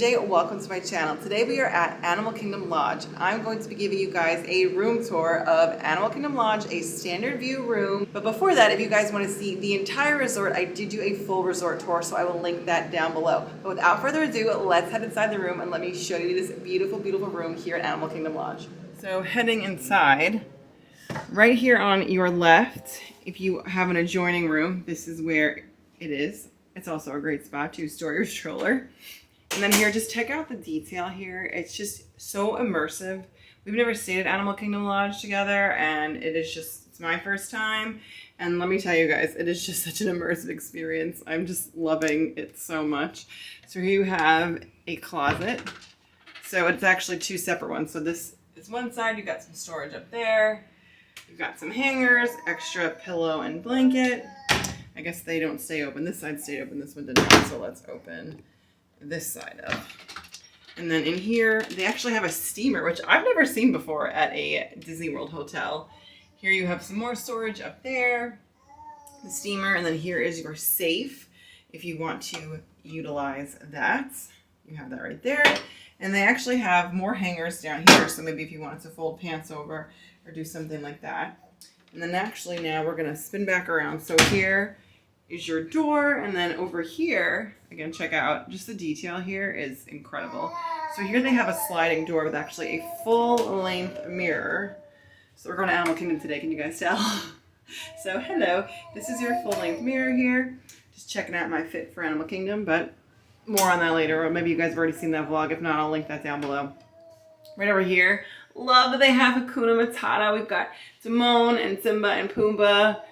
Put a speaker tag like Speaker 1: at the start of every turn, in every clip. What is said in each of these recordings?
Speaker 1: AJ, welcome to my channel. Today we are at Animal Kingdom Lodge. I'm going to be giving you guys a room tour of Animal Kingdom Lodge, a standard view room. But before that, if you guys want to see the entire resort, I did do a full resort tour, so I will link that down below. But without further ado, let's head inside the room and let me show you this beautiful, beautiful room here at Animal Kingdom Lodge. So heading inside, right here on your left, if you have an adjoining room, this is where it is. It's also a great spot to store your stroller. And then here, just check out the detail here. It's just so immersive. We've never stayed at Animal Kingdom Lodge together, and it's my first time. And let me tell you guys, it is just such an immersive experience. I'm just loving it so much. So here you have a closet. So it's actually two separate ones. So this is one side, you've got some storage up there. You've got some hangers, extra pillow and blanket. I guess they don't stay open. This side stayed open, this one did not. So let's open this side up. And then in here, they actually have a steamer, which I've never seen before at a Disney World hotel. Here you have some more storage up there, the steamer, and then here is your safe if you want to utilize that. You have that right there. And they actually have more hangers down here, so maybe if you wanted to fold pants over or do something like that. And then actually now we're gonna spin back around. So here is your door, and then over here, again, check out just the detail here is incredible. So here they have a sliding door with actually a full-length mirror. So we're going to Animal Kingdom today, can you guys tell? So hello, this is your full-length mirror here. Just checking out my fit for Animal Kingdom, but more on that later, or maybe you guys have already seen that vlog. If not, I'll link that down below. Right over here, love that they have Hakuna Matata. We've got Timon and Simba and Pumbaa.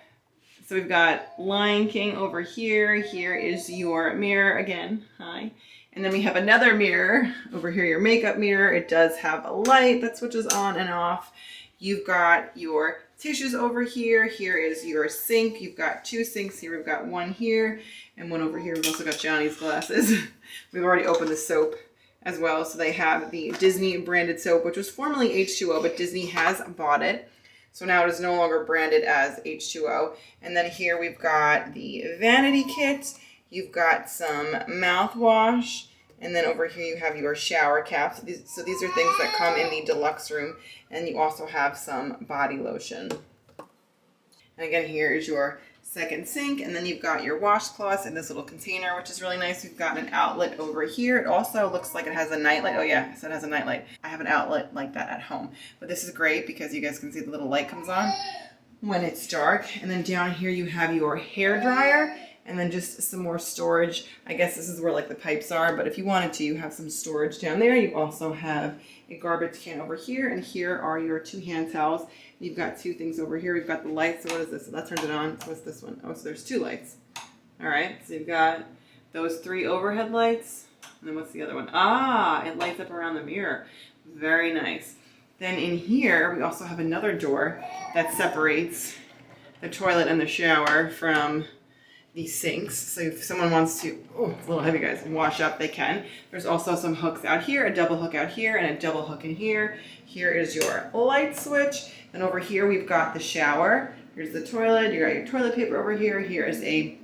Speaker 1: So we've got Lion King over here. Here is your mirror again. Hi. And then we have another mirror over here, your makeup mirror. It does have a light that switches on and off. You've got your tissues over here. Here is your sink. You've got two sinks here. We've got one here and one over here. We've also got Johnny's glasses. We've already opened the soap as well. So they have the Disney branded soap, which was formerly H2O, but Disney has bought it. So now it is no longer branded as H2O. And then here we've got the Vanity kit. You've got some mouthwash. And then over here you have your shower caps. So these are things that come in the deluxe room. And you also have some body lotion. And again, here is your second sink, and then you've got your washcloths in this little container, which is really nice. We've got an outlet over here. It also looks like it has a nightlight. Oh yeah, so it has a nightlight. I have an outlet like that at home, but this is great because you guys can see the little light comes on when it's dark. And then down here you have your hair dryer, and then just some more storage. I guess this is where like the pipes are, but if you wanted to, you have some storage down there. You also have a garbage can over here, and here are your two hand towels. You've got two things over here. We've got the lights. So what is this? So that turns it on. So what's this one? Oh, so there's two lights. All right. So you've got those three overhead lights. And then what's the other one? Ah, it lights up around the mirror. Very nice. Then in here, we also have another door that separates the toilet and the shower from the sinks. So if someone wants to, oh, it's a little heavy, guys, wash up, they can. There's also some hooks out here, a double hook out here, and a double hook in here. Here is your light switch. And over here, we've got the shower. Here's the toilet. You got your toilet paper over here. Here is a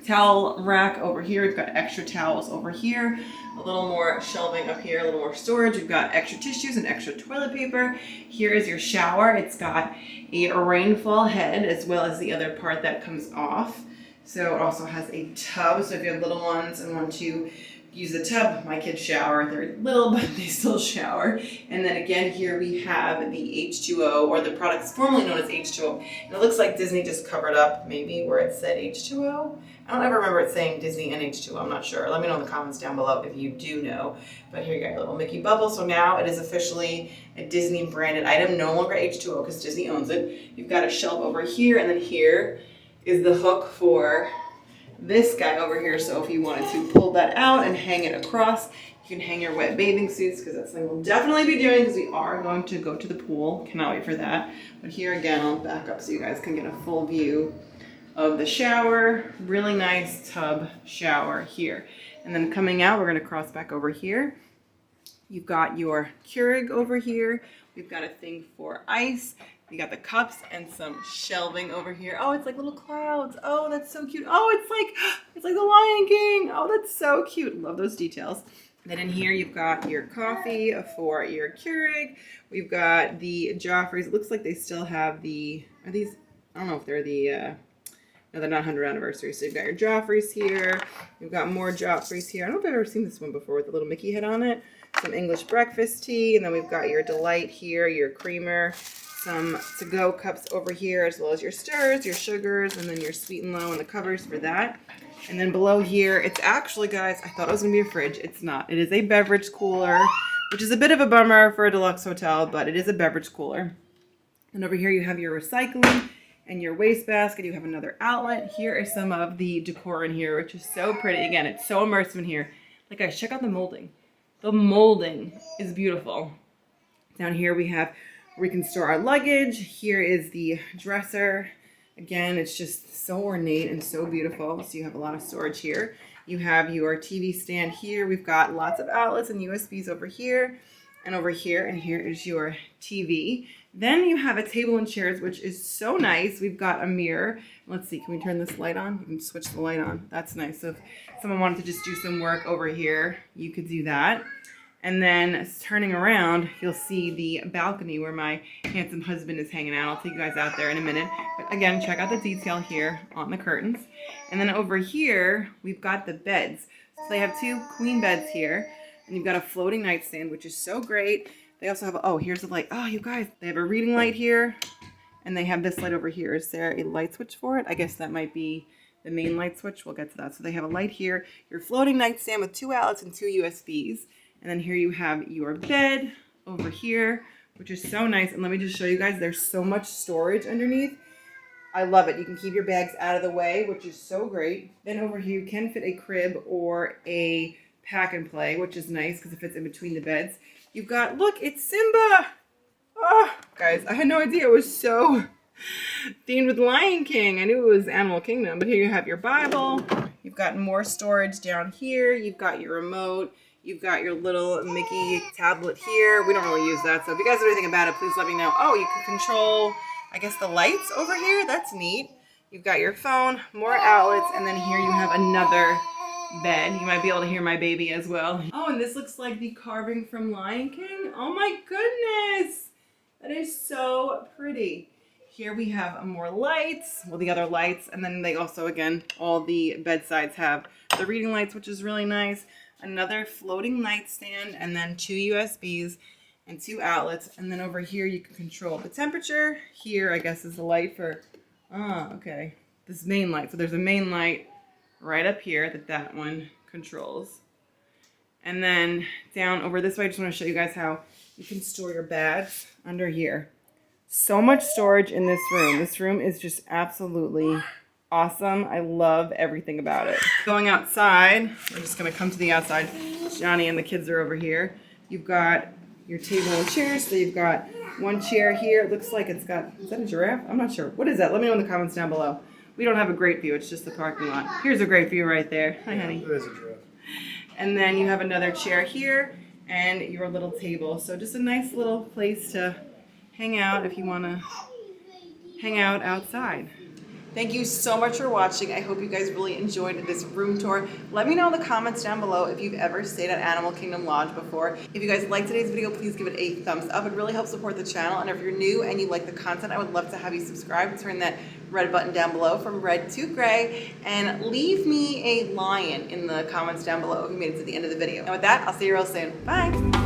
Speaker 1: towel rack over here. We've got extra towels over here. A little more shelving up here, a little more storage. We've got extra tissues and extra toilet paper. Here is your shower. It's got a rainfall head as well as the other part that comes off. So it also has a tub. So if you have little ones and want to use the tub, my kids shower. They're little, but they still shower. And then again, here we have the H2O, or the products formerly known as H2O. And it looks like Disney just covered up maybe where it said H2O. I don't ever remember it saying Disney and H2O. I'm not sure. Let me know in the comments down below if you do know. But here you got your little Mickey bubble. So now it is officially a Disney branded item, no longer H2O because Disney owns it. You've got a shelf over here, and then here is the hook for this guy over here. So if you wanted to pull that out and hang it across, you can hang your wet bathing suits, because that's something we'll definitely be doing because we are going to go to the pool. Cannot wait for that. But here again, I'll back up so you guys can get a full view of the shower. Really nice tub shower here. And then coming out, we're going to cross back over here. You've got your Keurig over here. We've got a thing for ice. You got the cups and some shelving over here. Oh, it's like little clouds. Oh, that's so cute. Oh, it's like the Lion King. Oh, that's so cute. Love those details. Then in here you've got your coffee for your Keurig. We've got the Joffreys. It looks like they still have the, are these, I don't know if they're the, no, they're not 100 anniversary. So you've got your Joffreys here. You've got more Joffreys here. I don't know if I've ever seen this one before with a little Mickey head on it. Some English breakfast tea. And then we've got your Delight here, your creamer, some to-go cups over here, as well as your stirs, your sugars, and then your sweet and low and the covers for that. And then below here, it's actually, guys, I thought it was going to be a fridge. It's not. It is a beverage cooler, which is a bit of a bummer for a deluxe hotel, but it is a beverage cooler. And over here you have your recycling and your wastebasket. You have another outlet. Here is some of the decor in here, which is so pretty. Again, it's so immersive in here. Like, guys, check out the molding. The molding is beautiful. Down here we have where we can store our luggage. Here is the dresser. Again, it's just so ornate and so beautiful. So you have a lot of storage here. You have your TV stand here. We've got lots of outlets and USBs over here and over here. And here is your TV. Then you have a table and chairs, which is so nice. We've got a mirror. Let's see, can we turn this light on? You can switch the light on. That's nice. So if someone wanted to just do some work over here, you could do that. And then turning around, you'll see the balcony where my handsome husband is hanging out. I'll take you guys out there in a minute. But again, check out the detail here on the curtains. And then over here, we've got the beds. So they have two queen beds here. And you've got a floating nightstand, which is so great. They also have, oh, here's the light. Oh, you guys, they have a reading light here. And they have this light over here. Is there a light switch for it? I guess that might be the main light switch. We'll get to that. So they have a light here. Your floating nightstand with 2 outlets and 2 USBs. And then here you have your bed over here, which is so nice. And let me just show you guys, there's so much storage underneath. I love it. You can keep your bags out of the way, which is so great. Then over here, you can fit a crib or a pack and play, which is nice because it fits in between the beds. You've got, look, it's Simba. Oh, guys, I had no idea it was so themed with Lion King. I knew it was Animal Kingdom, but here you have your Bible. You've got more storage down here. You've got your remote. You've got your little Mickey tablet here. We don't really use that, so if you guys know anything about it, please let me know. Oh, you can control, I guess, the lights over here. That's neat. You've got your phone, more outlets, and then here you have another bed. You might be able to hear my baby as well. Oh, and this looks like the carving from Lion King. Oh my goodness! That is so pretty. Here we have more lights, well, the other lights, and then they also, again, all the bedsides have the reading lights, which is really nice. Another floating nightstand, and then 2 USBs and 2 outlets. And then over here, you can control the temperature. Here, I guess, is the light for, okay, this main light. So there's a main light right up here that one controls. And then down over this way, I just want to show you guys how you can store your bags under here. So much storage in this room. This room is just absolutely awesome. I love everything about it. Going outside, we're just going to come to the outside. Johnny and the kids are over here. You've got your table and chairs. So you've got one chair here. It looks like it's got, is that a giraffe? I'm not sure. What is that? Let me know in the comments down below. We don't have a great view. It's just the parking lot. Here's a great view right there. Hi, honey.
Speaker 2: There is a giraffe.
Speaker 1: And then you have another chair here and your little table. So just a nice little place to hang out if you want to hang out outside. Thank you so much for watching. I hope you guys really enjoyed this room tour. Let me know in the comments down below if you've ever stayed at Animal Kingdom Lodge before. If you guys liked today's video, please give it a thumbs up. It really helps support the channel. And if you're new and you like the content, I would love to have you subscribe. Turn that red button down below from red to gray. And leave me a lion in the comments down below if you made it to the end of the video. And with that, I'll see you real soon. Bye.